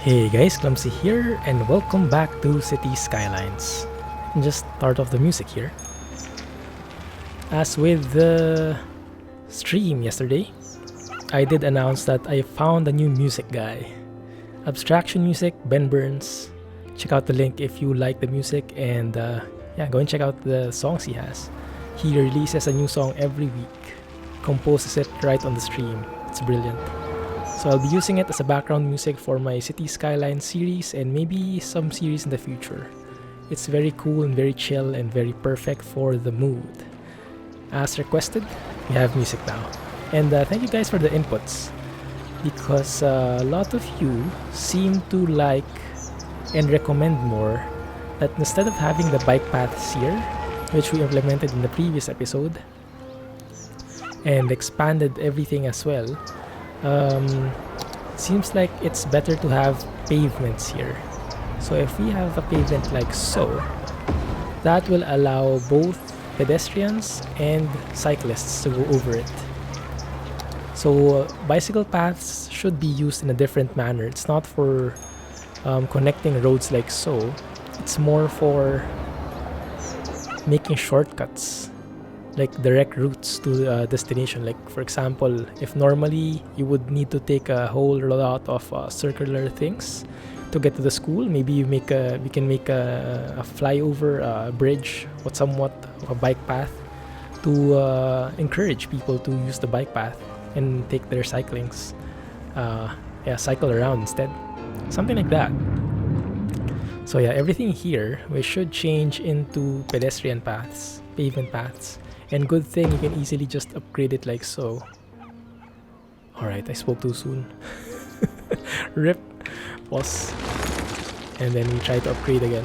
Hey guys, Clumsy here, and welcome back to City Skylines. Just start off the music here. As with the stream yesterday, I did announce that I found a new music guy. Abstraction Music, Ben Burns. Check out the link if you like the music, and go and check out the songs he has. He releases a new song every week, composes it right on the stream. It's brilliant. So I'll be using it as a background music for my City Skyline series and maybe some series in the future. It's very cool and very chill and very perfect for the mood. As requested, we have music now. And thank you guys for the inputs, because a lot of you seem to like and recommend more that instead of having the bike paths here, which we implemented in the previous episode and expanded everything as well, seems like it's better to have pavements here. So if we have a pavement like so, that will allow both pedestrians and cyclists to go over it. So bicycle paths should be used in a different manner. It's not for connecting roads like so. It's more for making shortcuts, like direct routes to a destination. Like for example, if normally you would need to take a whole lot of circular things to get to the school, maybe we can make a flyover, bridge, or somewhat a bike path to encourage people to use the bike path and take their cycle around instead, something like that. So everything here we should change into pedestrian paths, pavement paths. And good thing you can easily just upgrade it like so. Alright, I spoke too soon. Rip. Pause. And then we try to upgrade again.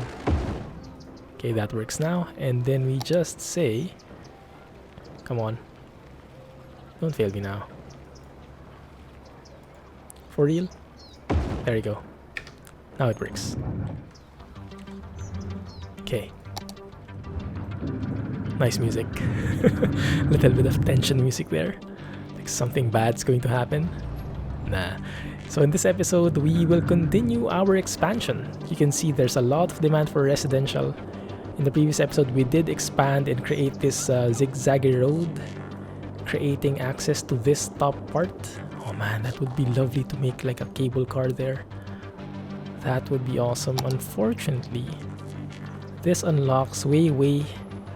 Okay, that works now. And then we just say, come on. Don't fail me now. For real? There you go. Now it works. Okay. Nice music. Little bit of tension music there. Like something bad's going to happen. Nah. So in this episode, we will continue our expansion. You can see there's a lot of demand for residential. In the previous episode, we did expand and create this zigzaggy road, creating access to this top part. Oh man, that would be lovely to make like a cable car there. That would be awesome. Unfortunately, this unlocks way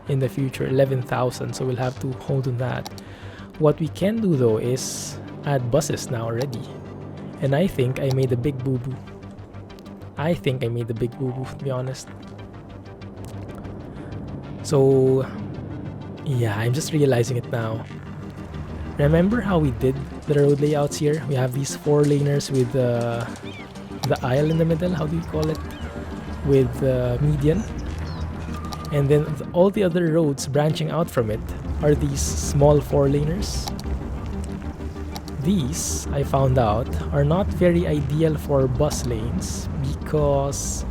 in the future, 11,000, so we'll have to hold on that. What we can do though is add buses now already, and I think I made a big boo-boo. To be honest. So yeah, I'm just realizing it now. Remember how we did the road layouts here? We have these 4-laners with the aisle in the middle, how do you call it? With median. And then all the other roads branching out from it are these small 4-laners. These, I found out, are not very ideal for bus lanes, because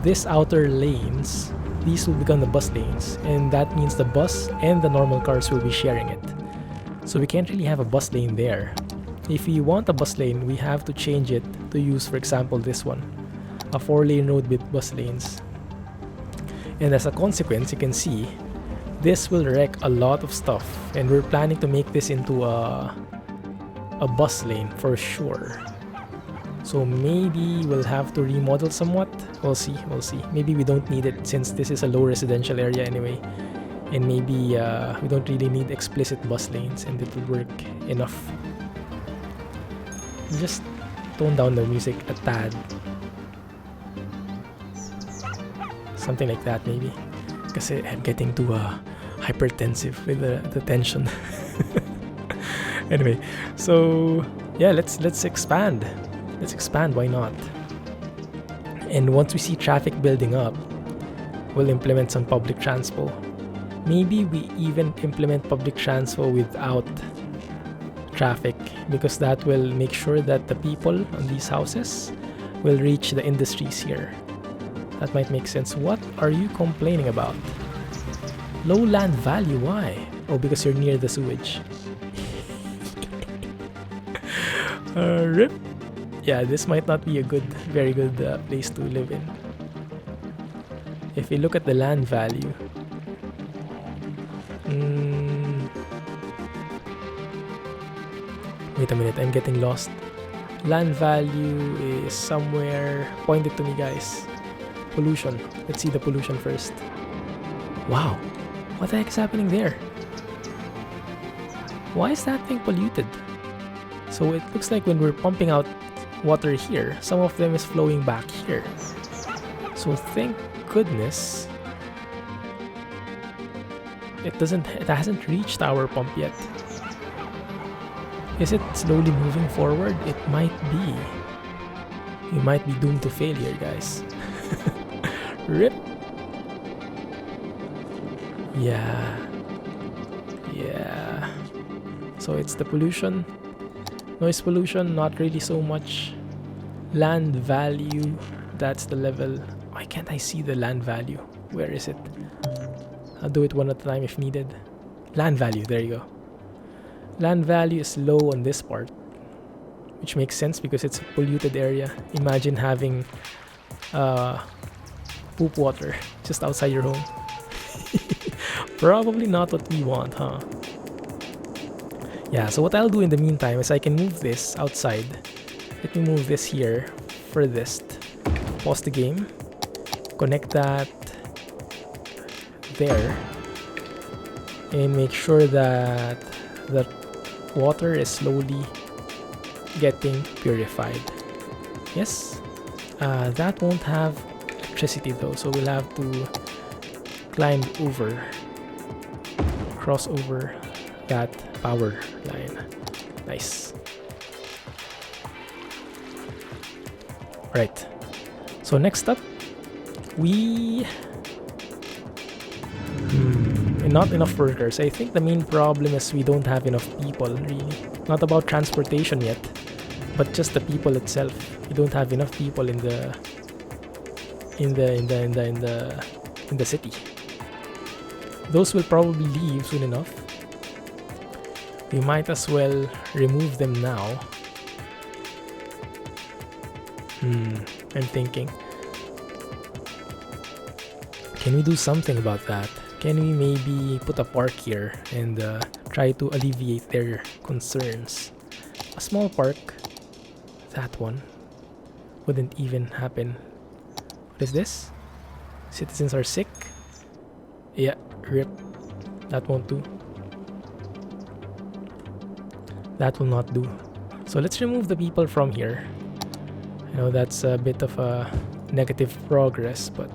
these outer lanes, these will become the bus lanes, and that means the bus and the normal cars will be sharing it. So we can't really have a bus lane there. If we want a bus lane, we have to change it to use, for example, this one, a 4-lane road with bus lanes. And as a consequence, you can see this will wreck a lot of stuff, and we're planning to make this into a bus lane for sure. So maybe we'll have to remodel somewhat. We'll see. Maybe we don't need it since this is a low residential area anyway, and maybe we don't really need explicit bus lanes, and it will work enough. Just tone down the music a tad. Something like that maybe, because I'm getting too hypertensive with the tension. Anyway, so yeah, let's expand. Why not? And once we see traffic building up, we'll implement some public transpo. Maybe we even implement public transpo without traffic, because that will make sure that the people on these houses will reach the industries here. That might make sense. What are you complaining about? Low land value, why? Oh, because you're near the sewage. Rip. Yeah, this might not be a very good place to live in. If we look at the land value, wait a minute, I'm getting lost. Land value is somewhere. Point it to me, guys. Pollution. Let's see the pollution first. Wow, what the heck is happening there? Why is that thing polluted? So it looks like when we're pumping out water here, some of them is flowing back here. So thank goodness it hasn't reached our pump yet. Is it slowly moving forward? It might be. We might be doomed to failure, guys. RIP. Yeah. So it's the pollution. Noise pollution, not really so much. Land value, that's the level. Why can't I see the land value? Where is it? I'll do it one at a time if needed. Land value, there you go. Land value is low on this part, which makes sense because it's a polluted area. Imagine having poop water just outside your home. Probably not what we want, huh? Yeah, so what I'll do in the meantime is I can move this outside. Let me move this here furthest. Pause the game. Connect that there. And make sure that the water is slowly getting purified. Yes? That won't have electricity though, so we'll have to climb over. Cross over that power line. Nice. Right. So next up, we not enough workers. I think the main problem is we don't have enough people, really. Not about transportation yet, but just the people itself. We don't have enough people in the city. Those will probably leave soon enough. We might as well remove them now. I'm thinking. Can we do something about that? Can we maybe put a park here and try to alleviate their concerns? A small park. That one wouldn't even happen. What is this? Citizens are sick? Yeah, RIP. That won't do. That will not do. So let's remove the people from here. I know that's a bit of a negative progress, but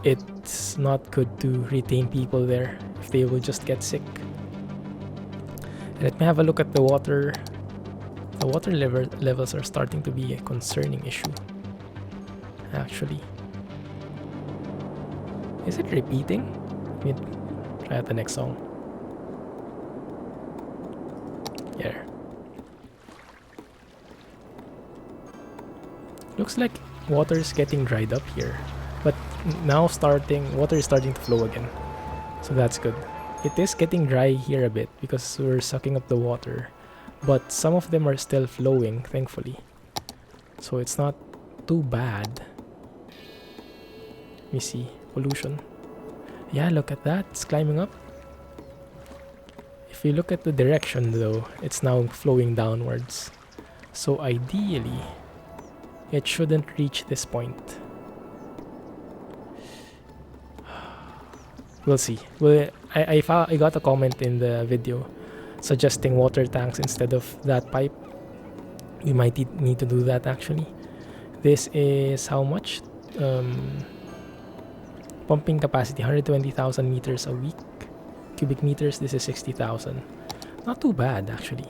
it's not good to retain people there if they will just get sick. Let me have a look at the water. The water levels are starting to be a concerning issue, actually. Is it repeating? Let me try out the next song. Yeah. Looks like water is getting dried up here, but now water is starting to flow again, so that's good. It is getting dry here a bit because we're sucking up the water, but some of them are still flowing, thankfully, so it's not too bad. Let me see. Pollution. Yeah, look at that, it's climbing up. If you look at the direction though, it's now flowing downwards, so ideally it shouldn't reach this point. We'll see. Well, I got a comment in the video suggesting water tanks instead of that pipe. We might need to do that actually. This is how much? Pumping capacity 120,000 meters a week. Cubic meters, this is 60,000. Not too bad actually.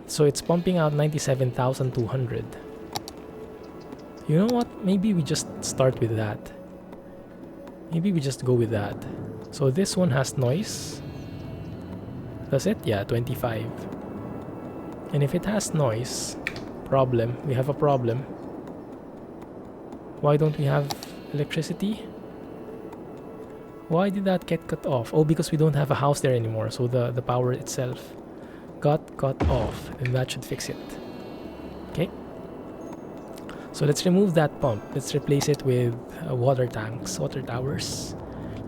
So it's pumping out 97,200. You know what? Maybe we just start with that. Maybe we just go with that. So this one has noise. Does it? Yeah, 25. And if it has noise, we have a problem. Why don't we have electricity? Why did that get cut off? Oh, because we don't have a house there anymore, so the power itself got cut off, and that should fix it. So let's remove that pump. Let's replace it with water tanks, water towers.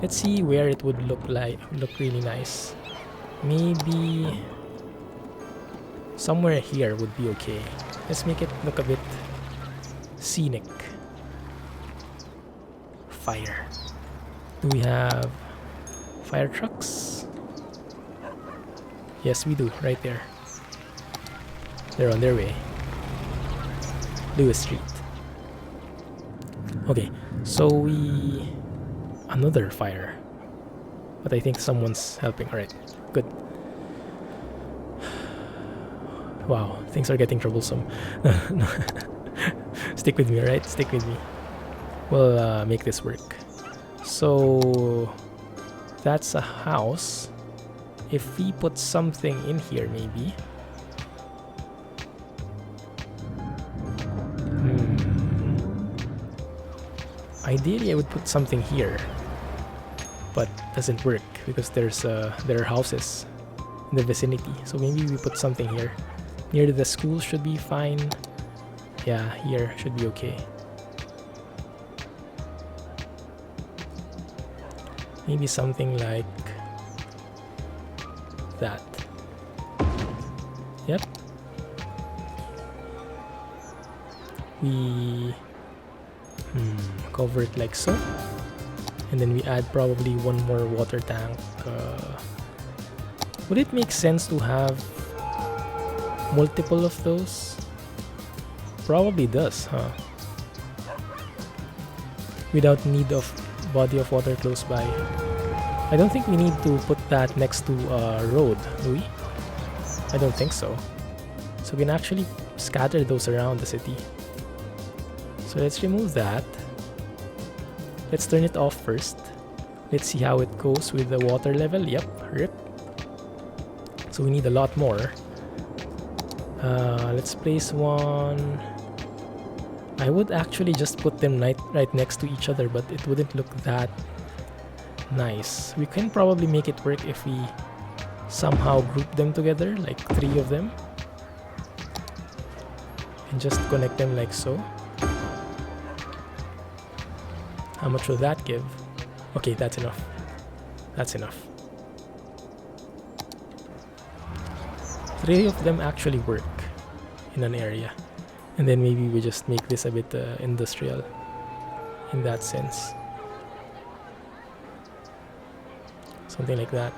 Let's see where it would look really nice. Maybe somewhere here would be okay. Let's make it look a bit scenic. Fire. Do we have fire trucks? Yes, we do, right there. They're on their way. Lewis Street. Okay, so we... Another fire. But I think someone's helping. Alright, good. Wow, things are getting troublesome. Stick with me, alright? Stick with me. We'll make this work. So... That's a house. If we put something in here, maybe... Ideally, I would put something here, but doesn't work because there are houses in the vicinity. So maybe we put something here. Near the school should be fine. Yeah, here should be okay. Maybe something like that. Yep. We cover it like so, and then we add probably one more water tank. Would it make sense to have multiple of those? Probably does, huh? Without need of body of water close by. I don't think we need to put that next to a road, do we? I don't think so. So we can actually scatter those around the city. So let's remove that. Let's turn it off first. Let's see how it goes with the water level. Yep, rip. So we need a lot more. Let's place one. I would actually just put them right next to each other, but it wouldn't look that nice. We can probably make it work if we somehow group them together, like 3 of them. And just connect them like so. How much will that give? Okay, that's enough. That's enough. 3 of them actually work in an area. And then maybe we just make this a bit industrial in that sense. Something like that.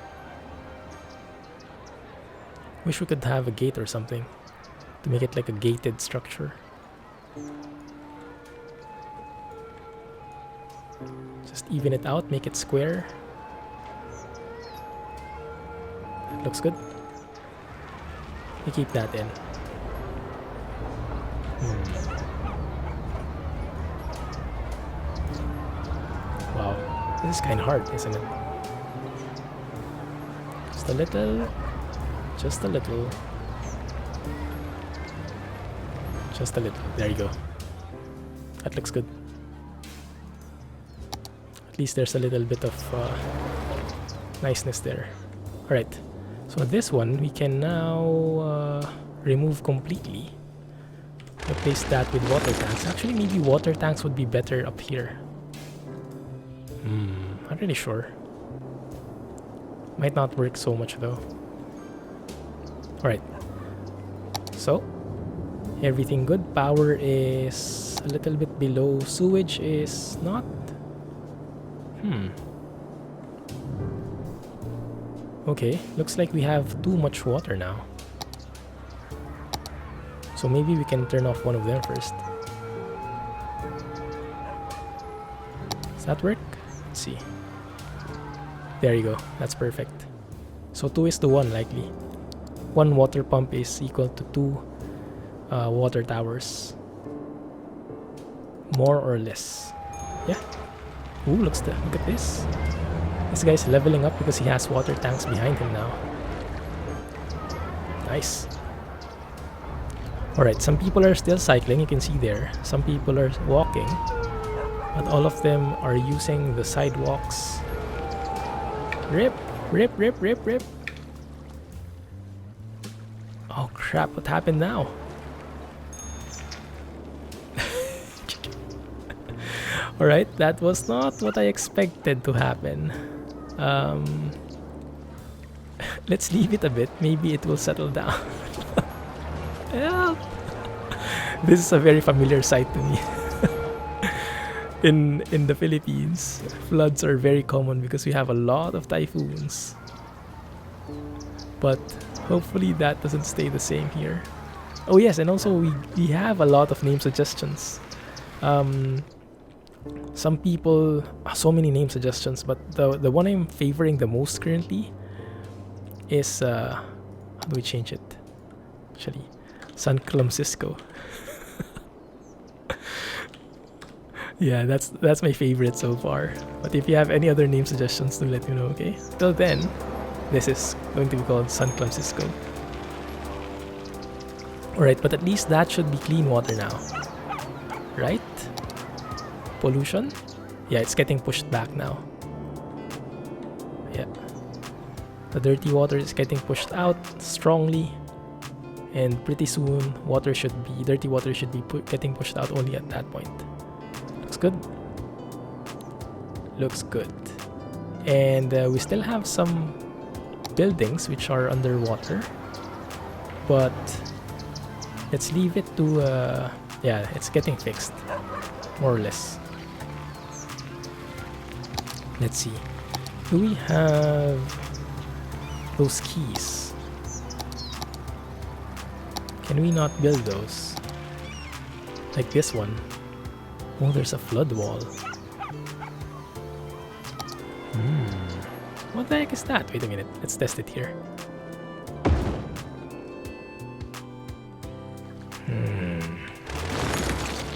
Wish we could have a gate or something to make it like a gated structure. Just even it out, make it square. That looks good. We keep that in. Wow, this is kind of hard, isn't it? Just a little. Just a little. Just a little. There you go. That looks good. At least there's a little bit of niceness there. Alright, so this one we can now remove completely. Replace that with water tanks. Actually, maybe water tanks would be better up here. Not really sure. Might not work so much though. Alright, so everything good. Power is a little bit below. Sewage is not. Okay, looks like we have too much water now. So maybe we can turn off one of them first. Does that work? Let's see. There you go. That's perfect. So 2:1 likely. 1 water pump is equal to 2 water towers. More or less. Yeah. Ooh, look at this. This guy's leveling up because he has water tanks behind him now. Nice. Alright, some people are still cycling, you can see there. Some people are walking. But all of them are using the sidewalks. Rip! Rip, rip, rip, rip! Oh crap, what happened now? Alright, that was not what I expected to happen. Let's leave it a bit. Maybe it will settle down. Help! This is a very familiar sight to me. In the Philippines, floods are very common because we have a lot of typhoons. But hopefully that doesn't stay the same here. Oh yes, and also we have a lot of name suggestions. Some people, so many name suggestions, but the one I'm favoring the most currently is how do we change it? Actually, San Clumsisco. Yeah, that's my favorite so far. But if you have any other name suggestions, do let me know, okay? Till then, this is going to be called San Clumsisco. Alright, but at least that should be clean water now. Right? Pollution? Yeah, it's getting pushed back now. Yeah. The dirty water is getting pushed out strongly. And pretty soon, dirty water should be getting pushed out only at that point. Looks good. Looks good. And we still have some buildings which are underwater. But let's leave it to, yeah, it's getting fixed. More or less. Let's see. Do we have those keys? Can we not build those? Like this one. Oh, there's a flood wall. What the heck is that? Wait a minute. Let's test it here.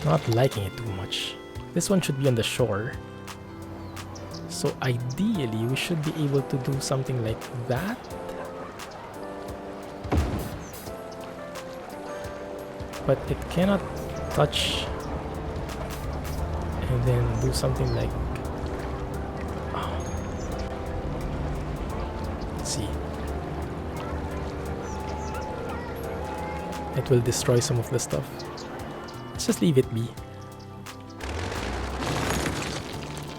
Not liking it too much. This one should be on the shore. So ideally, we should be able to do something like that. But it cannot touch and then do something like, oh. Let's see. It will destroy some of the stuff. Let's just leave it be.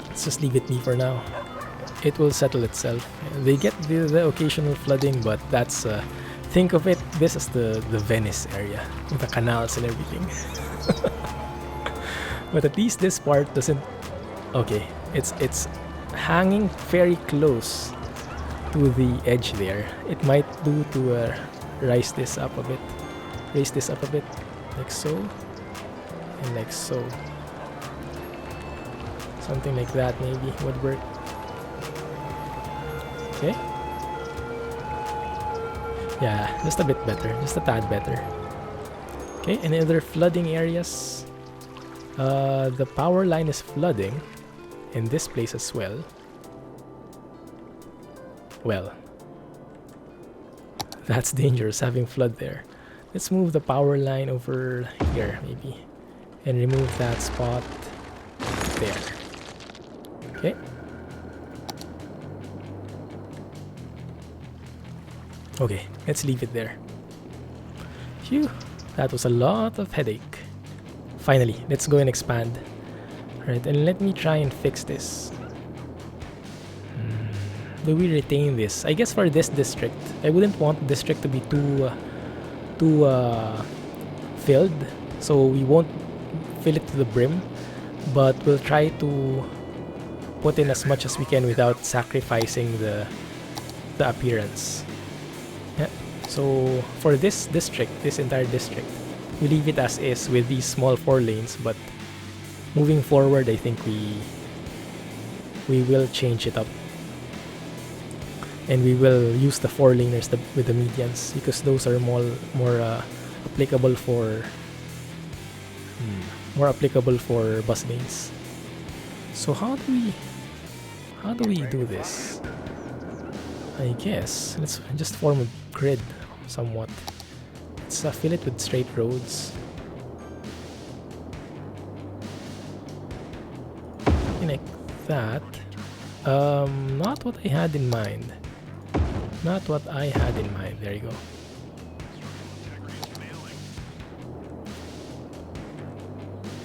Let's just leave it be for now. It will settle itself. They get the occasional flooding, but that's think of it, this is the Venice area with the canals and everything. But at least this part doesn't. Okay, it's hanging very close to the edge there. It might do to raise this up a bit, like so, and like so. Something like that maybe would work. Okay. Yeah, just a bit better, just a tad better. Okay, any other flooding areas? The power line is flooding in this place as well. Well, that's dangerous having flood there. Let's move the power line over here maybe and remove that spot there. Okay. Okay, let's leave it there. Phew, that was a lot of headache. Finally, let's go and expand. Alright, and let me try and fix this. Do we retain this? I guess for this district, I wouldn't want the district to be too filled, so we won't fill it to the brim, but we'll try to put in as much as we can without sacrificing the appearance. Yeah. So for this district, this entire district, we leave it as is with these small 4 lanes, but moving forward, I think we will change it up. And we will use the 4 laners with the medians because those are more applicable for bus lanes. So how do we do this? I guess let's just form a grid somewhat. Let's fill it with straight roads. Like that. Not what I had in mind. Not what I had in mind. There you go.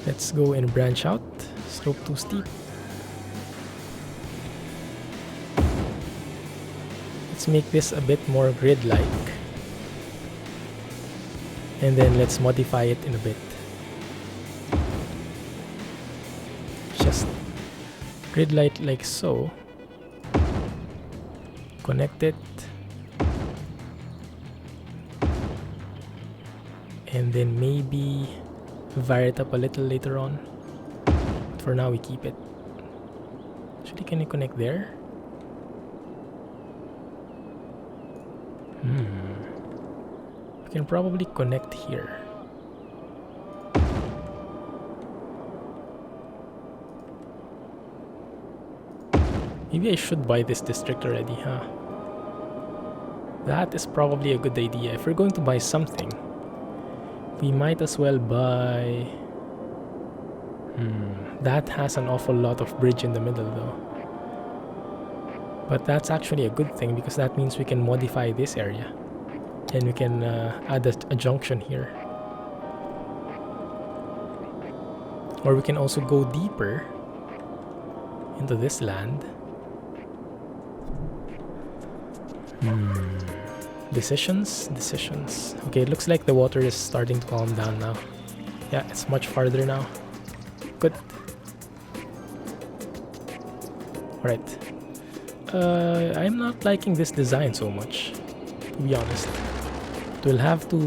Let's go and branch out slope too steep. Let's make this a bit more grid-like. And then let's modify it in a bit. Just grid-like like so. Connect it. And then maybe vary it up a little later on. But for now we keep it. Actually, can you connect there? We can probably connect here. Maybe I should buy this district already, huh? That is probably a good idea. If we're going to buy something, we might as well buy... That has an awful lot of bridge in the middle though. But that's actually a good thing because that means we can modify this area. And we can add a junction here. Or we can also go deeper into this land. Decisions. Okay, it looks like the water is starting to calm down now. Yeah, it's much farther now. Good. Alright. I'm not liking this design so much, to be honest. We'll have to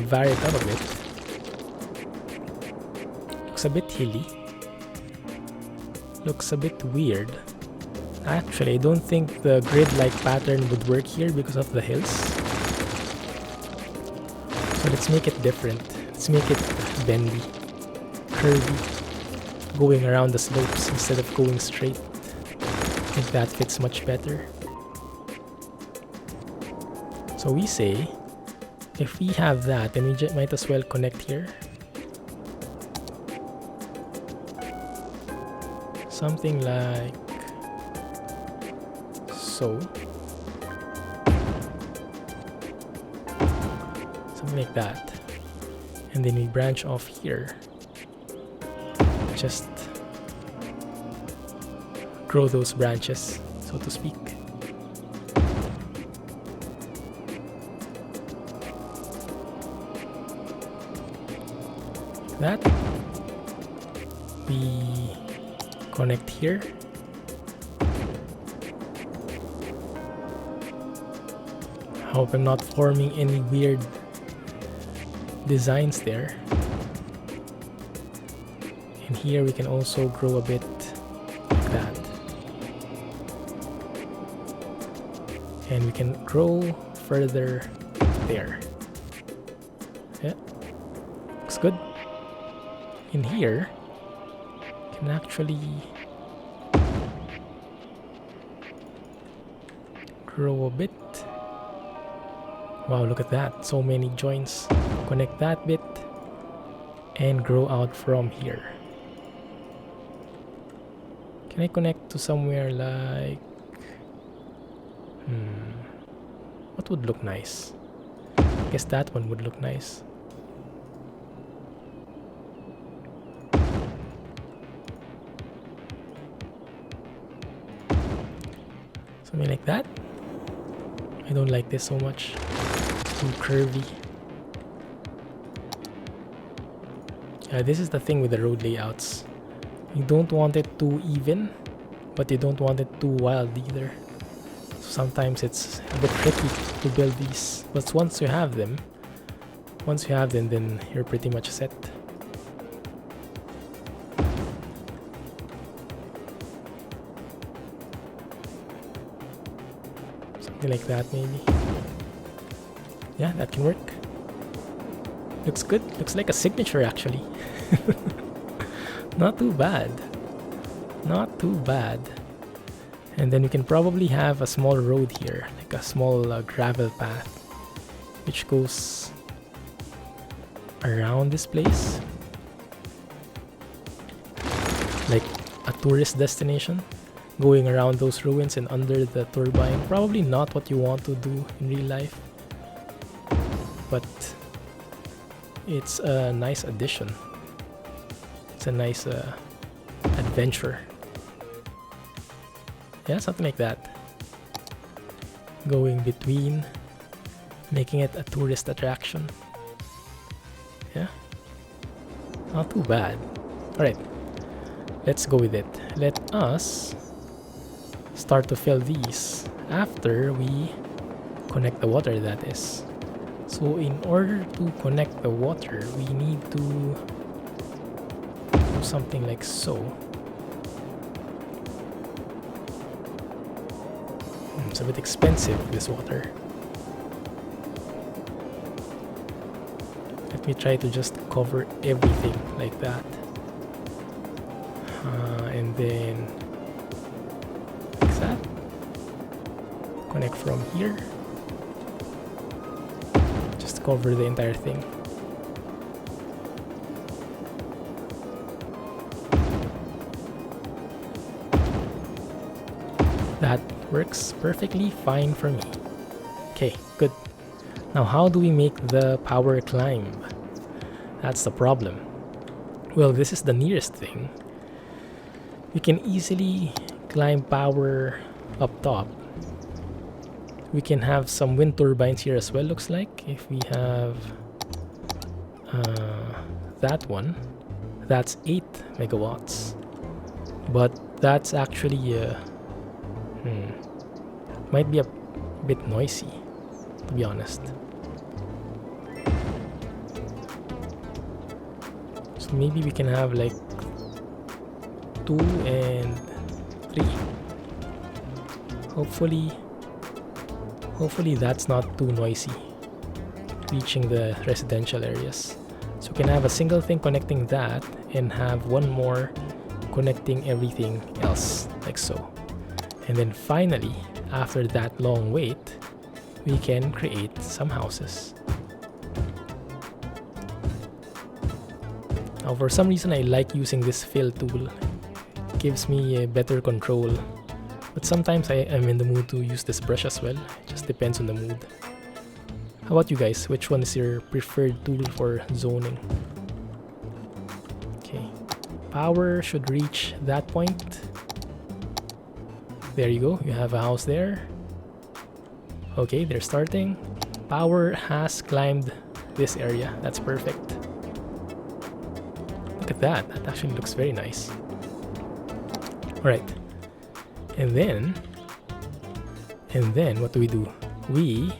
vary it up a bit. Looks a bit hilly. Looks a bit weird. Actually, I don't think the grid-like pattern would work here because of the hills. So let's make it different. Let's make it bendy, curvy, going around the slopes instead of going straight. I think that fits much better. So we say, if we have that, then we might as well connect here. Something like so. Something like that. And then we branch off here. Just grow those branches, so to speak. That. We connect here. I hope I'm not forming any weird designs there. And here we can also grow a bit like that. And we can grow further there. Yeah, looks good. In here, you can actually grow a bit. Wow, look at that. So many joints. Connect that bit and grow out from here. Can I connect to somewhere like... What would look nice? I guess that one would look nice. Something like that. I don't like this so much. It's too curvy. Yeah, this is the thing with the road layouts. You don't want it too even, but you don't want it too wild either. So sometimes it's a bit tricky to build these. But once you have them, then you're pretty much set. Something like that maybe. Yeah, that can work. Looks good. Looks like a signature actually. Not too bad. Not too bad. And then we can probably have a small road here, like a small gravel path, which goes around this place, like a tourist destination, going around those ruins and under the turbine. Probably not what you want to do in real life, but it's a nice addition. It's a nice adventure. Yeah, something like that. Going between, making it a tourist attraction. Yeah, not too bad. Alright, let's go with it. Let us start to fill these after we connect the water, that is. So in order to connect the water, we need to do something like so. It's a bit expensive, this water. Let me try to just cover everything like that. And then like that. Connect from here. Just cover the entire thing. That works perfectly fine for me. Okay, good. Now how do we make the power climb? That's the problem. Well, this is the nearest thing. We can easily climb power up top. We can have some wind turbines here as well, looks like. If we have that one, that's 8 megawatts. But that's actually might be a bit noisy, to be honest. So maybe we can have like 2 and 3. Hopefully that's not too noisy reaching the residential areas. So we can have a single thing connecting that and have one more connecting everything else, like so. And then finally, after that long wait, we can create some houses. Now for some reason I like using this fill tool. It gives me a better control. But sometimes I am in the mood to use this brush as well. It just depends on the mood. How about you guys? Which one is your preferred tool for zoning? Okay. Power should reach that point. There you go. You have a house there. Okay, they're starting. Power has climbed this area. That's perfect. Look at that. That actually looks very nice. Alright. And then what do? We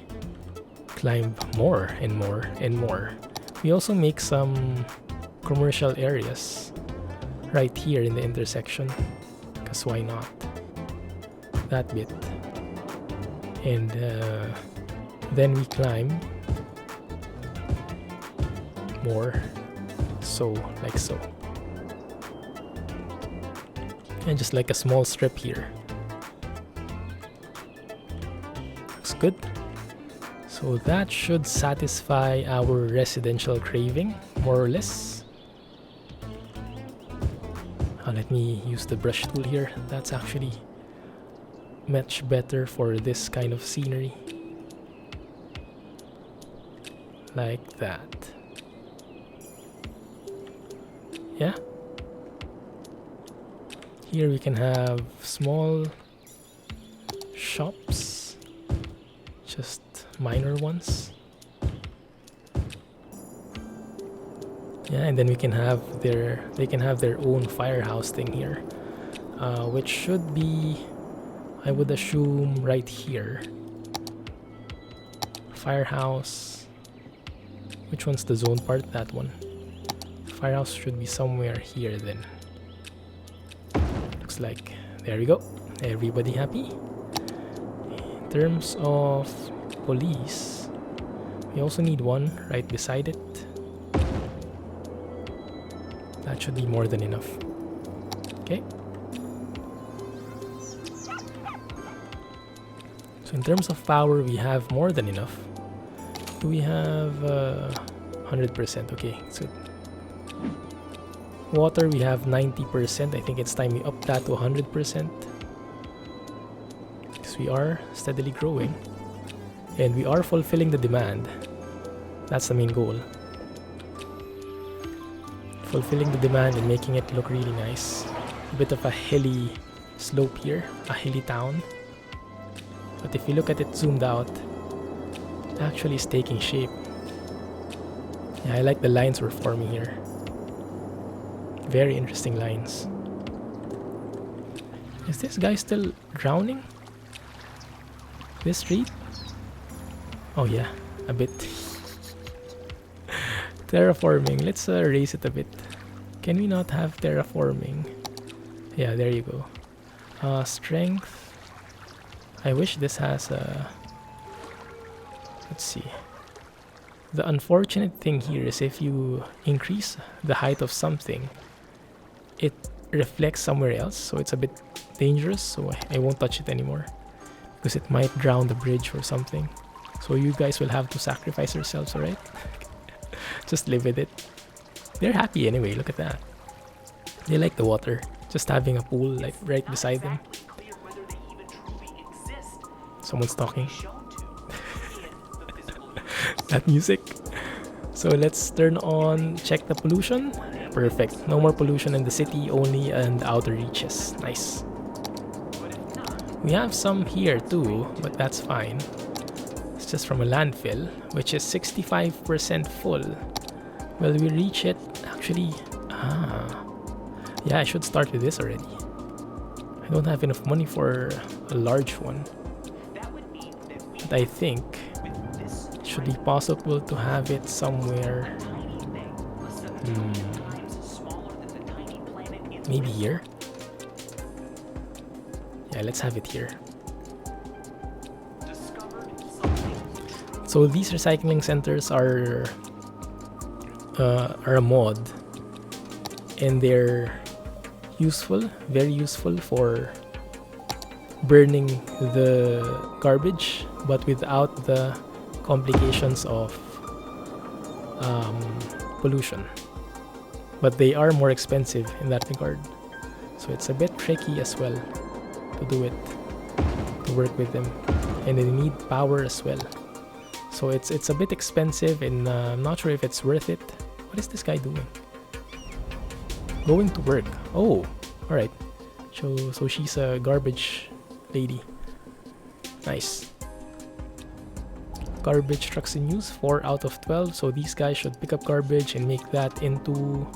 climb more and more and more. We also make some commercial areas right here in the intersection, because why not? That bit. And then we climb more, so like so. And just like a small strip here. Looks good. So that should satisfy our residential craving, more or less. Let me use the brush tool here. That's actually much better for this kind of scenery. Like that. Yeah. Here we can have small shops, just minor ones. Yeah, and then we can have they can have their own firehouse thing here, which should be, I would assume, right here. Firehouse. Which one's the zone part? That one. Firehouse should be somewhere here then. Looks like. There we go. Everybody happy? In terms of police, we also need one right beside it. That should be more than enough. Okay. So in terms of power, we have more than enough. Do we have 100%? Okay, so water, we have 90%. I think it's time we up that to 100%. Because we are steadily growing. And we are fulfilling the demand. That's the main goal. Fulfilling the demand and making it look really nice. a bit of a hilly slope here, a hilly town. But if you look at it zoomed out, it actually is taking shape. Yeah, I like the lines we're forming here. Very interesting lines. Is this guy still drowning? This street? Oh yeah, a bit. Terraforming, let's raise it a bit. Can we not have terraforming? Yeah, there you go. Strength. I wish this has a... Let's see. The unfortunate thing here is if you increase the height of something, it reflects somewhere else, so it's a bit dangerous, so I won't touch it anymore because it might drown the bridge or something. So you guys will have to sacrifice yourselves, alright? Just live with it. They're happy anyway, look at that. They like the water, just having a pool like right beside them. Someone's talking. That music. So let's turn on, check the pollution. Perfect. No more pollution in the city, only in the outer reaches. Nice. We have some here too, but that's fine. It's just from a landfill, which is 65% full. Will we reach it? Actually, yeah, I should start with this already. I don't have enough money for a large one. But I think it should be possible to have it somewhere. Maybe here? Yeah, let's have it here. So these recycling centers are a mod, and they're useful, very useful for burning the garbage, but without the complications of pollution. But they are more expensive in that regard, so it's a bit tricky as well to do it, to work with them, and they need power as well. So it's a bit expensive, and I'm not sure if it's worth it. What is this guy doing? Going to work. Oh, all right. So she's a garbage lady. Nice. Garbage trucks in use, 4 out of 12. So these guys should pick up garbage and make that into...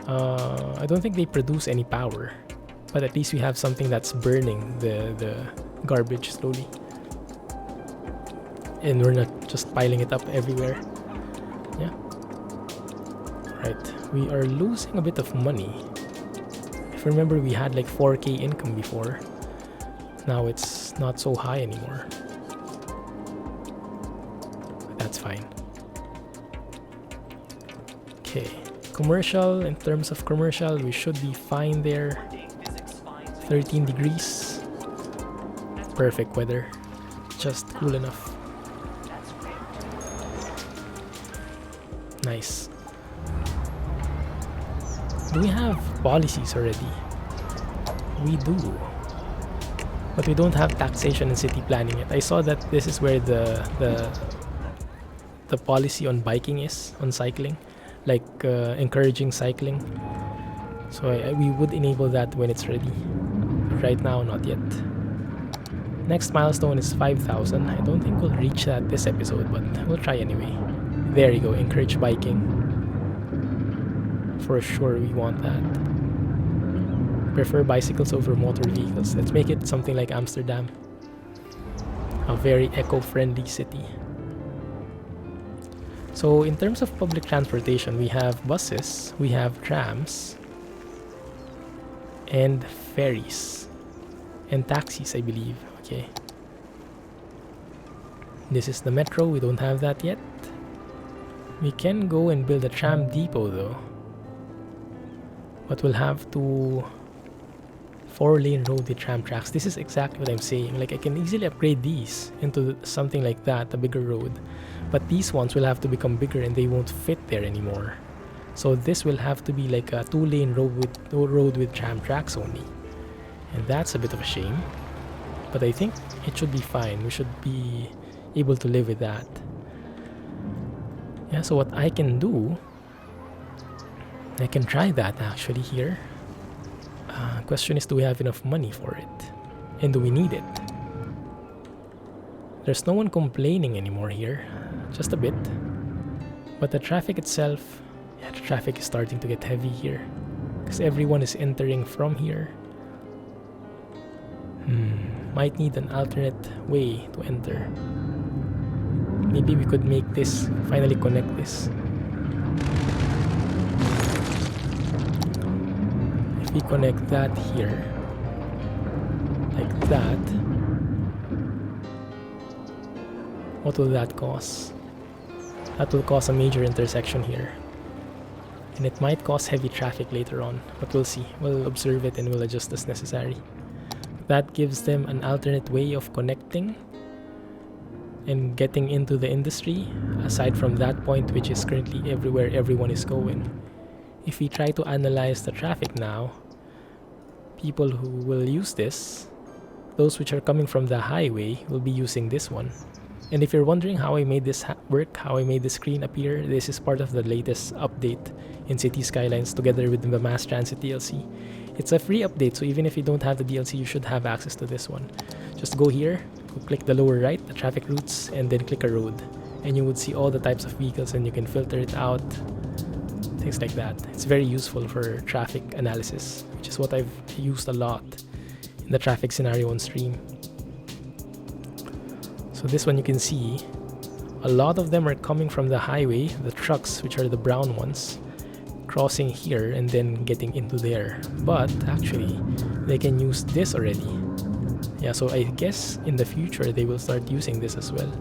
I don't think they produce any power, but at least we have something that's burning the garbage slowly. And we're not just piling it up everywhere. Yeah. Right. We are losing a bit of money. If you remember, we had like 4k income before. Now it's not so high anymore. But that's fine. Okay. Commercial, in terms of commercial, we should be fine there. 13 degrees. Perfect weather. Just cool enough. Nice. Do we have policies already? We do. But we don't have taxation and city planning yet. I saw that this is where the policy on biking is, on cycling. Like encouraging cycling. So we would enable that when it's ready. Right now, not yet. Next milestone is 5,000. I don't think we'll reach that this episode, but we'll try anyway. There you go, encourage biking. For sure we want that. Prefer bicycles over motor vehicles. Let's make it something like Amsterdam. A very eco-friendly city. So in terms of public transportation, we have buses, we have trams, and ferries, and taxis, I believe. Okay. This is the metro, we don't have that yet. We can go and build a tram depot though. But we'll have to 4-lane road with tram tracks. This is exactly what I'm saying. Like I can easily upgrade these into something like that, a bigger road. But these ones will have to become bigger and they won't fit there anymore. So this will have to be like a 2-lane road with tram tracks only. And that's a bit of a shame. But I think it should be fine. We should be able to live with that. Yeah, so what I can do, I can try that actually here. question is, do we have enough money for it? And do we need it? There's no one complaining anymore here, just a bit. But the traffic itself, yeah, the traffic is starting to get heavy here. Because everyone is entering from here. Might need an alternate way to enter. Maybe we could make this, finally connect this. If we connect that here, like that, what will that cause? That will cause a major intersection here. And it might cause heavy traffic later on, but we'll see. We'll observe it and we'll adjust as necessary. That gives them an alternate way of connecting and getting into the industry, aside from that point, which is currently everywhere everyone is going. If we try to analyze the traffic now, people who will use this, those which are coming from the highway, will be using this one. And if you're wondering how I made this work, how I made the screen appear, this is part of the latest update in City Skylines together with the Mass Transit DLC. It's a free update, so even if you don't have the DLC, you should have access to this one. Just go here, click the lower right, the traffic routes, and then click a road. And you would see all the types of vehicles and you can filter it out, things like that. It's very useful for traffic analysis, which is what I've used a lot in the traffic scenario on stream. So this one you can see, a lot of them are coming from the highway, the trucks, which are the brown ones, crossing here and then getting into there. But actually, they can use this already. Yeah, so I guess in the future they will start using this as well.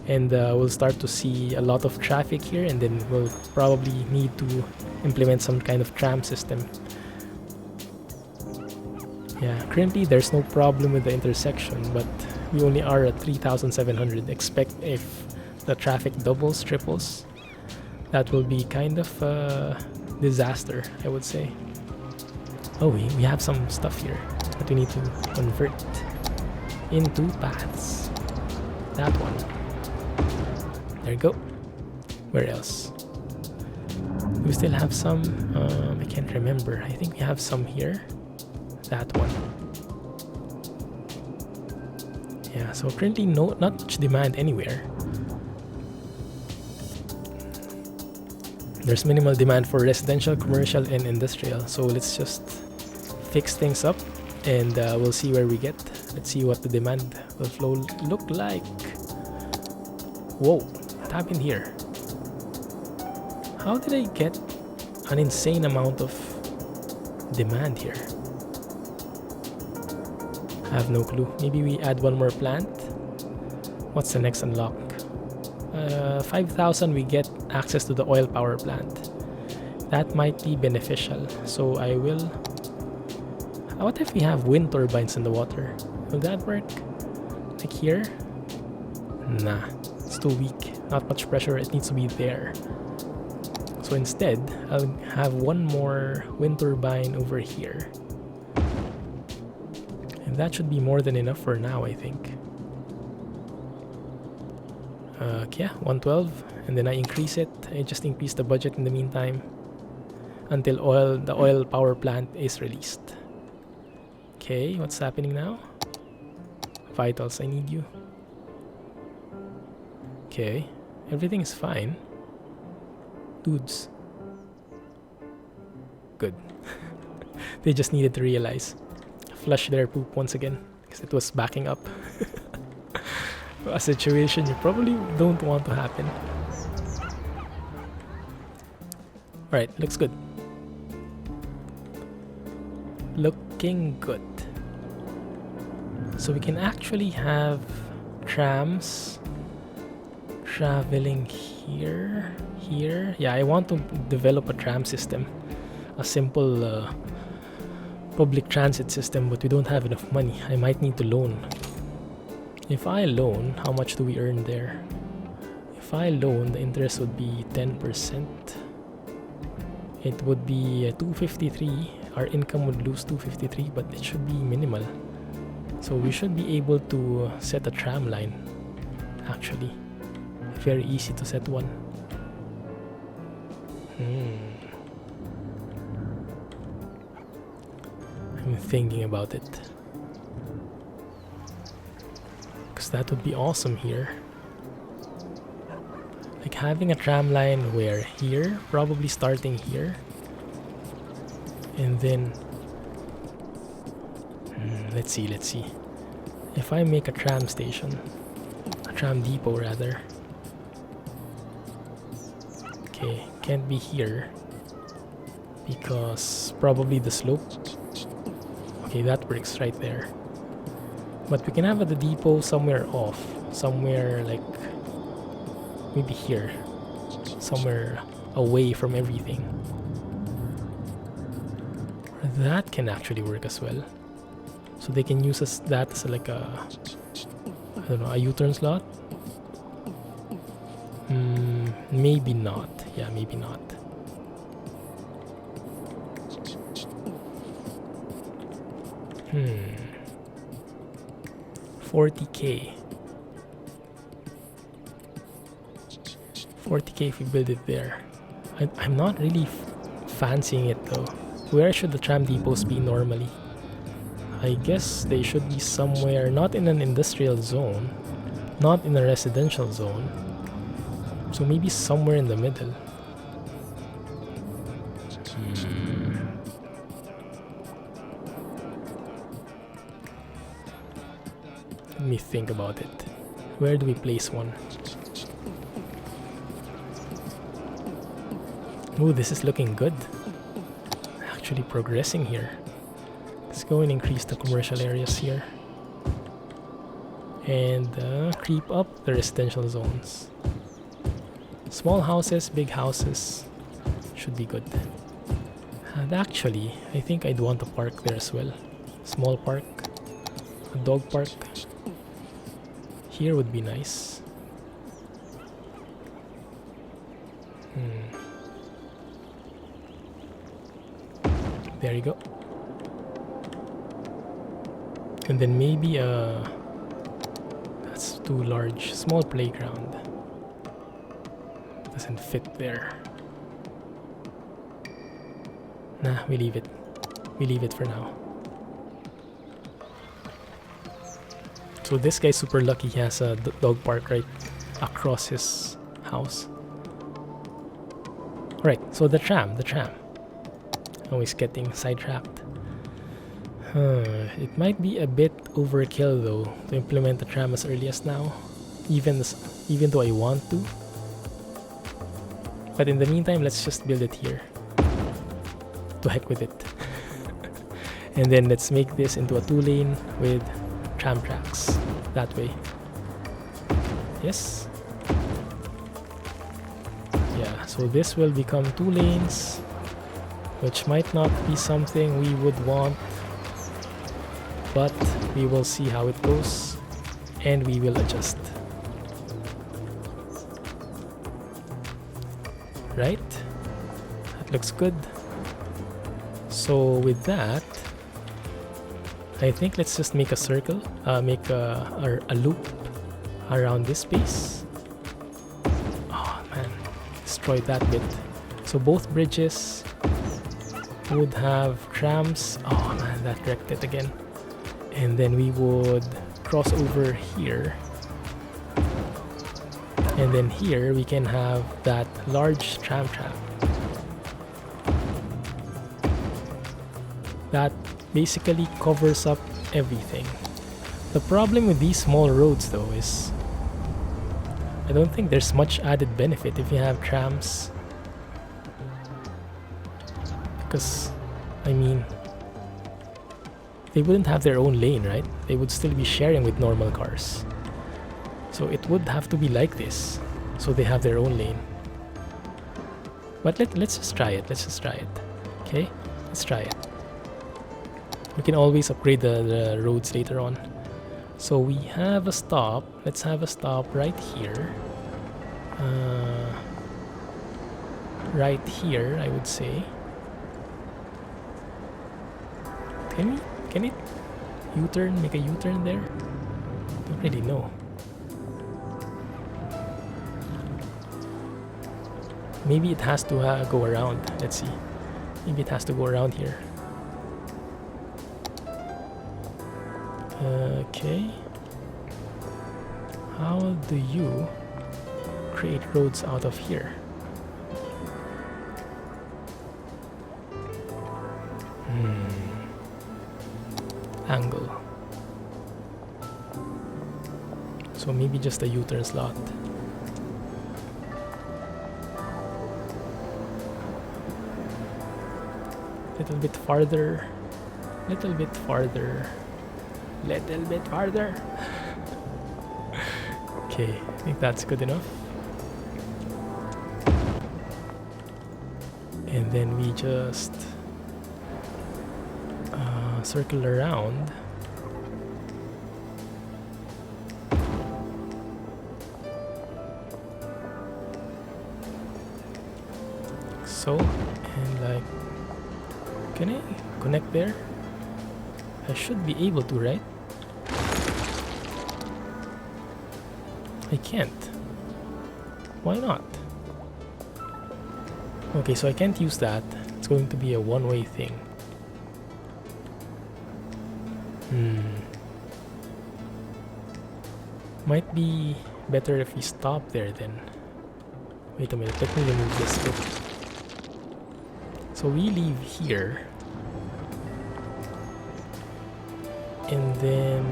And we'll start to see a lot of traffic here, and then we'll probably need to implement some kind of tram system. Yeah, currently there's no problem with the intersection, but we only are at 3,700. Expect if the traffic doubles, triples, that will be kind of a disaster, I would say. Oh, we have some stuff here that we need to convert into paths. That one. There you go. Where else? We still have some, I can't remember. I think we have some here. That one. Yeah, so currently not much demand anywhere. There's minimal demand for residential, commercial, and industrial. So let's just fix things up and we'll see where we get. Let's see what the demand will flow look like. Whoa, what happened here? How did I get an insane amount of demand here? I have no clue. Maybe we add one more plant. What's the next unlock? 5,000 we get access to the oil power plant. That might be beneficial. So I will... What if we have wind turbines in the water? Will that work? Like here? Nah, it's too weak. Not much pressure, it needs to be there. So instead, I'll have one more wind turbine over here. And that should be more than enough for now, I think. Yeah, 112, and then I increase it. I just increase the budget in the meantime until the oil power plant is released. Okay, what's happening now? Vitals, I need you. Okay, everything is fine. Dudes. Good. They just needed to realize. Flush their poop once again, because it was backing up. A situation you probably don't want to happen. Alright, looks good. Looking good. So we can actually have trams traveling here. Yeah, I want to develop a tram system. A simple public transit system, but we don't have enough money. I might need to loan. If I loan, how much do we earn there? If I loan, the interest would be 10%. It would be 253. Our income would lose 253, but it should be minimal. So we should be able to set a tram line, actually. Very easy to set one. I'm thinking about it. Because that would be awesome here. Like having a tram line where here, probably starting here. And then... let's see. If I make a tram station, a tram depot rather. Okay, can't be here. Because probably the slope. Okay, that works right there. But we can have the depot somewhere off. Somewhere like... maybe here. Somewhere away from everything. That can actually work as well. So they can use that as like a... I don't know, a U-turn slot? Maybe not. Yeah, maybe not. 40k. 40k if we build it there. I'm not really fancying it though. Where should the tram depots be normally? I guess they should be somewhere not in an industrial zone, not in a residential zone. So maybe somewhere in the middle. Let me think about it. Where do we place one? Ooh, this is looking good. Actually progressing here. Let's go and increase the commercial areas here. And creep up the residential zones. Small houses, big houses. Should be good. And actually, I think I'd want a park there as well. Small park. A dog park. Here would be nice. There you go. And then maybe that's too large. Small playground. Doesn't fit there. Nah, we leave it. We leave it for now. So this guy's super lucky he has a dog park right across his house. Right, so the tram. Always getting sidetracked. It might be a bit overkill though to implement the tram as early as now, even though I want to. But in the meantime, let's just build it here. To heck with it. And then let's make this into a 2-lane with tram tracks. That way. Yes? Yeah, so this will become 2 lanes, which might not be something we would want, but we will see how it goes and we will adjust. Right? That looks good. So with that, I think let's just make a circle, make a loop around this space. Oh man, destroyed that bit. So both bridges would have trams. Oh man, that wrecked it again. And then we would cross over here. And then here we can have that large tram track. That basically covers up everything. The problem with these small roads though is I don't think there's much added benefit if you have trams. Because, I mean, they wouldn't have their own lane, right? They would still be sharing with normal cars. So it would have to be like this, so they have their own lane. But let's just try it, okay? Let's try it. We can always upgrade the roads later on. So we have a stop, let's have a stop right here. Right here, I would say. Can it U-turn, make a U-turn there? Don't really know. Maybe it has to go around. Let's see. Maybe it has to go around here. Okay. How do you create roads out of here? Angle. So maybe just a U-turn slot. Little bit farther. Little bit farther. Little bit farther. Okay, I think that's good enough. And then we just circle around. So, and like, can I connect there? I should be able to, right? I can't. Why not? Okay, so I can't use that. It's going to be a one-way thing. Might be better if we stop there then. Wait a minute, let me remove this bit. So we leave here. And then...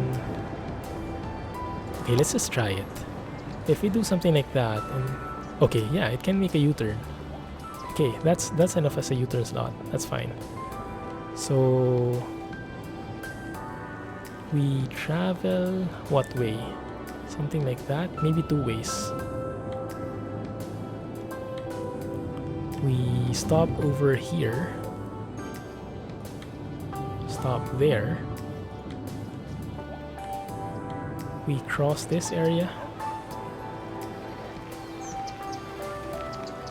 Okay, let's just try it. If we do something like that, and... Okay, yeah, it can make a U-turn. Okay, that's enough as a U-turn slot. That's fine. So... we travel what way? Something like that? Maybe two ways. We stop over here. Stop there. We cross this area.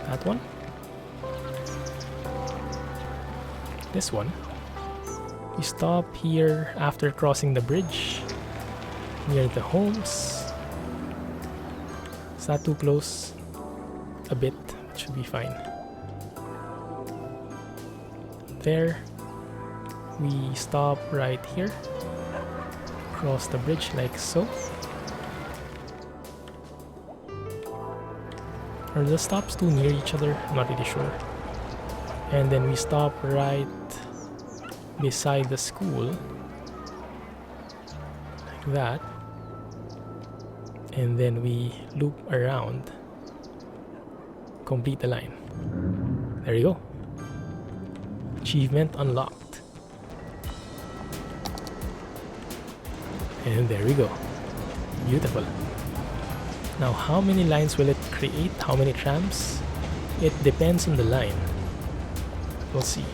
That one. This one. We stop here after crossing the bridge near the homes. It's not too close. A bit. It should be fine. There. We stop right here. Cross the bridge like so. Are the stops too near each other? I'm not really sure. And then we stop right beside the school. Like that. And then we loop around. Complete the line. There you go. Achievement unlocked. And there we go. Beautiful. Now, how many lines will it create? How many trams? It depends on the line. We'll see.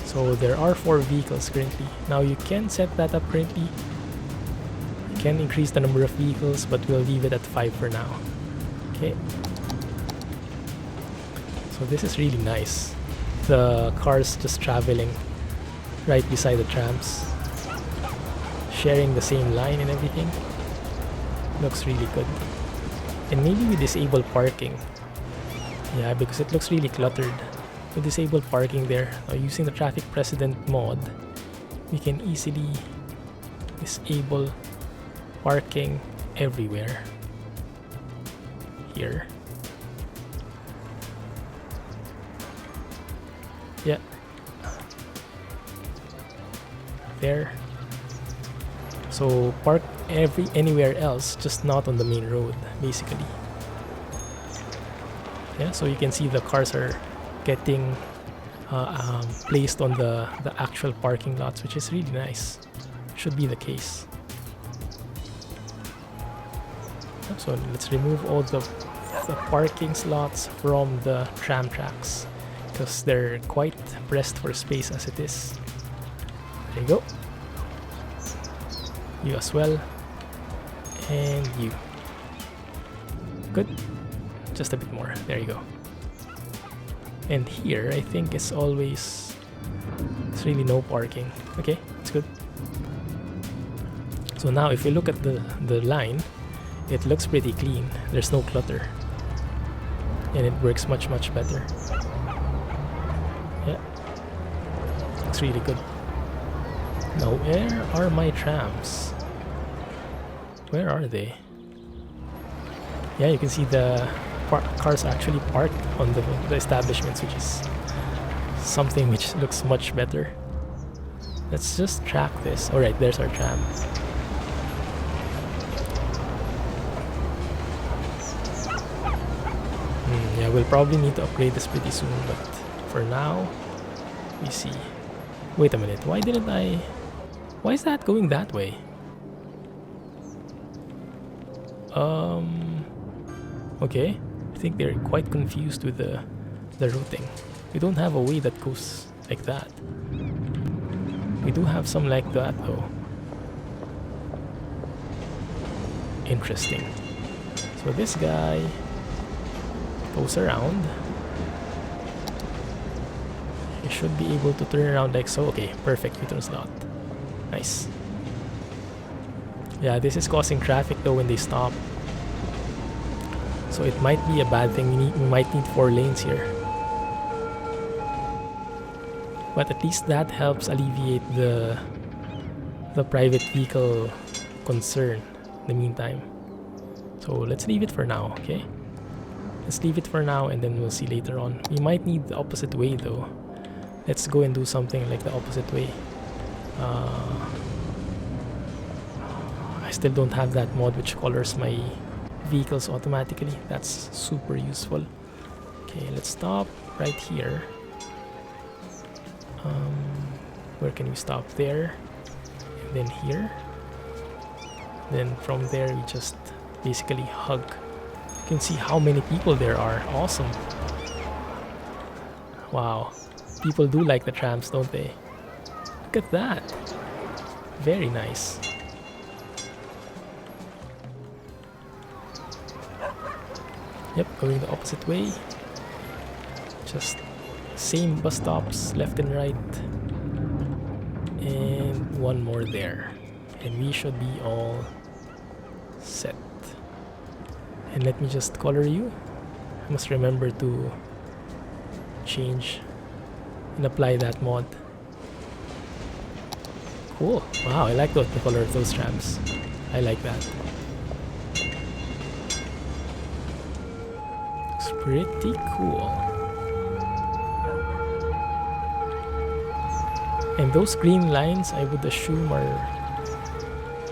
So there are 4 vehicles currently. Now you can set that up currently. You can increase the number of vehicles, but we'll leave it at 5 for now. Okay. So this is really nice. The cars just traveling right beside the trams. Sharing the same line and everything. Looks really good. And maybe we disable parking. Yeah, because it looks really cluttered. We disable parking there. Now using the traffic precedent mod, we can easily disable parking everywhere. Here. Yeah. There. So park anywhere else, just not on the main road, basically. Yeah, so you can see the cars are getting placed on the actual parking lots, which is really nice. Should be the case. So let's remove all the parking slots from the tram tracks, because they're quite pressed for space as it is. There you go. You as well. And you. Good. Just a bit more. There you go. And here, I think it's always... It's really no parking. Okay, it's good. So now if you look at the line, it looks pretty clean. There's no clutter. And it works much better. Yeah. Looks really good. Now, where are my trams? Where are they? Yeah, you can see the cars actually parked on the establishments, which is something which looks much better. Let's just track this. Alright, there's our tram. Yeah, we'll probably need to upgrade this pretty soon, but for now, we see. Wait a minute, why didn't I... Why is that going that way? Okay. I think they're quite confused with the routing. We don't have a way that goes like that. We do have some like that though. Interesting. So this guy goes around. You should be able to turn around like so. Okay, perfect return slot. Nice. Yeah, this is causing traffic though when they stop. So it might be a bad thing. We might need 4 lanes here. But at least that helps alleviate the private vehicle concern in the meantime. So let's leave it for now, okay? Let's leave it for now and then we'll see later on. We might need the opposite way though. Let's go and do something like the opposite way. I still don't have that mod which colors my vehicles automatically. That's super useful. Okay, let's stop right here. Where can we stop? There, and then here. Then from there we just basically hug. You can see how many people there are. Awesome. Wow, people do like the trams, don't they? Look at that. Very nice. Yep, going the opposite way. Just same bus stops, left and right. And one more there. And we should be all set. And let me just color you. I must remember to change and apply that mod. Cool. Wow, I like the color of those trams. I like that. Looks pretty cool. And those green lines, I would assume, are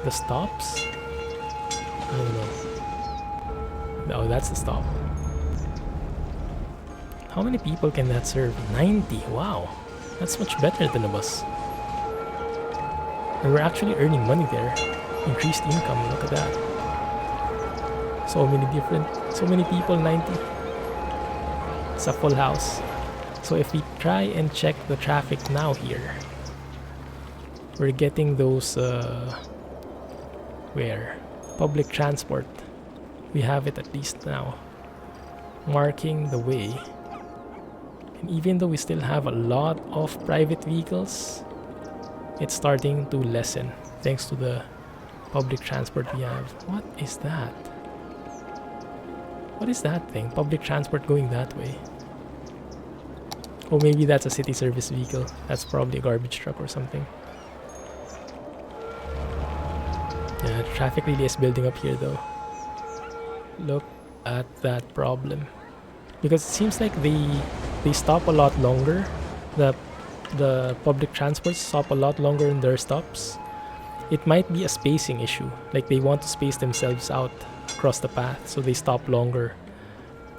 the stops. I don't know. No, that's the stop. How many people can that serve? 90. Wow, that's much better than a bus. And we're actually earning money there. Increased income. Look at that. So many people. 90. It's a full house. So if we try and check the traffic now here, we're getting those where public transport, we have it at least now marking the way. And even though we still have a lot of private vehicles, it's starting to lessen thanks to the public transport we have. What is that? What is that thing? Public transport going that way. Oh, maybe that's a city service vehicle. That's probably a garbage truck or something. Yeah, traffic really is building up here though. Look at that problem. Because it seems like they stop a lot longer. The public transports stop a lot longer in their stops. It might be a spacing issue. Like they want to space themselves out across the path, so they stop longer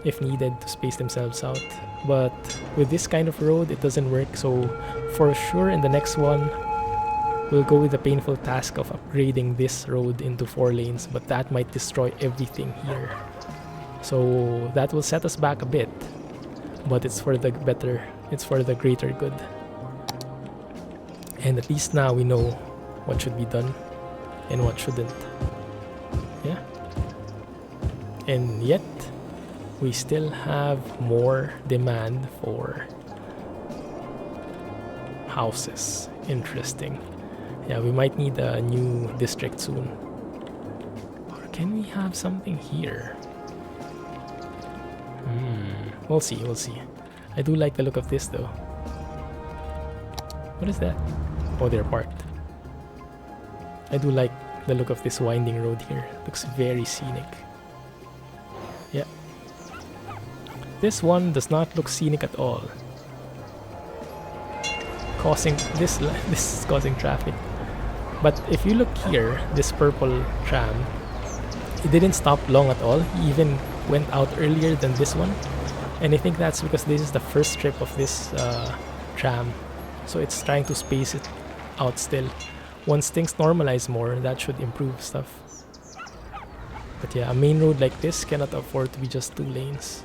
if needed to space themselves out. But with this kind of road, it doesn't work. So for sure in the next one, we'll go with the painful task of upgrading this road into 4 lanes, but that might destroy everything here. So that will set us back a bit, but it's for the better, it's for the greater good. And at least now we know what should be done and what shouldn't. Yeah. And yet, we still have more demand for houses. Interesting. Yeah, we might need a new district soon. Or can we have something here? We'll see, we'll see. I do like the look of this though. What is that? Oh, they're parked. I do like the look of this winding road here. Looks very scenic. Yeah. This one does not look scenic at all. Causing this is causing traffic. But if you look here, this purple tram, it didn't stop long at all. It even went out earlier than this one. And I think that's because this is the first trip of this tram. So it's trying to space it out still. Once things normalize more, that should improve stuff. But yeah, a main road like this cannot afford to be just 2 lanes.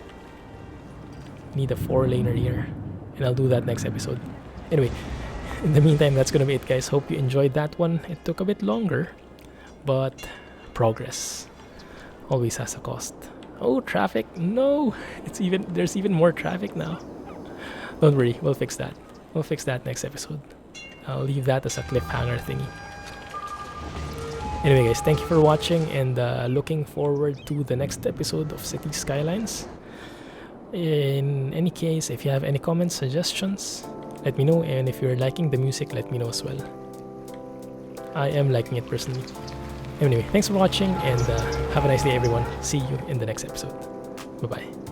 Need a 4-laner here. And I'll do that next episode. Anyway, in the meantime, that's gonna be it, guys. Hope you enjoyed that one. It took a bit longer, but progress always has a cost. Oh, traffic! No, there's even more traffic now. Don't worry, we'll fix that. We'll fix that next episode. I'll leave that as a cliffhanger thingy. Anyway, guys, thank you for watching, and looking forward to the next episode of City Skylines. In any case, if you have any comments, suggestions, let me know, and if you're liking the music, let me know as well. I am liking it personally. Anyway, thanks for watching, and have a nice day, everyone. See you in the next episode. Bye-bye.